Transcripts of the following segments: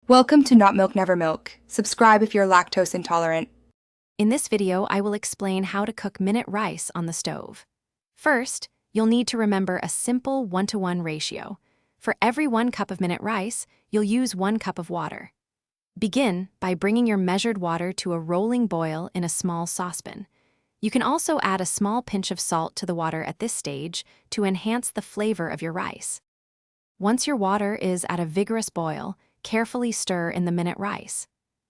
Welcome to Not Milk Never Milk. Subscribe if you're lactose intolerant. In this video, I will explain how to cook minute rice on the stove. First, you'll need to remember a simple 1-to-1 ratio. For every 1 cup of minute rice, you'll use 1 cup of water. Begin by bringing your measured water to a rolling boil in a small saucepan. You can also add a small pinch of salt to the water at this stage to enhance the flavor of your rice. Once your water is at a vigorous boil, carefully stir in the minute rice.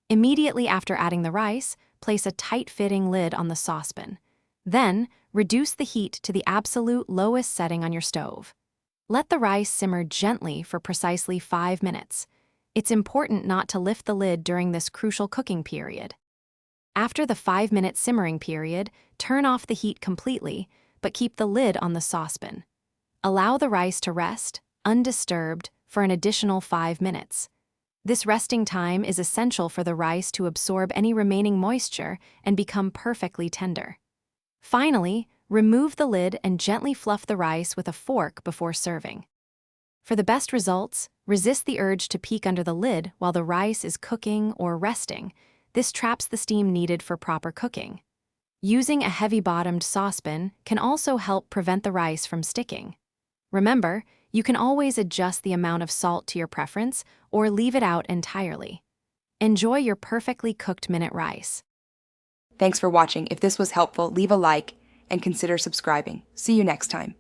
Immediately after adding the rice, place a tight-fitting lid on the saucepan. Then, reduce the heat to the absolute lowest setting on your stove. Let the rice simmer gently for precisely 5 minutes. It's important not to lift the lid during this crucial cooking period. After the 5-minute simmering period, turn off the heat completely, but keep the lid on the saucepan. Allow the rice to rest, undisturbed, for an additional 5 minutes. This resting time is essential for the rice to absorb any remaining moisture and become perfectly tender. Finally, remove the lid and gently fluff the rice with a fork before serving. For the best results, resist the urge to peek under the lid while the rice is cooking or resting. This traps the steam needed for proper cooking. Using a heavy-bottomed saucepan can also help prevent the rice from sticking. Remember, you can always adjust the amount of salt to your preference or leave it out entirely. Enjoy your perfectly cooked minute rice. Thanks for watching. If this was helpful, leave a like and consider subscribing. See you next time.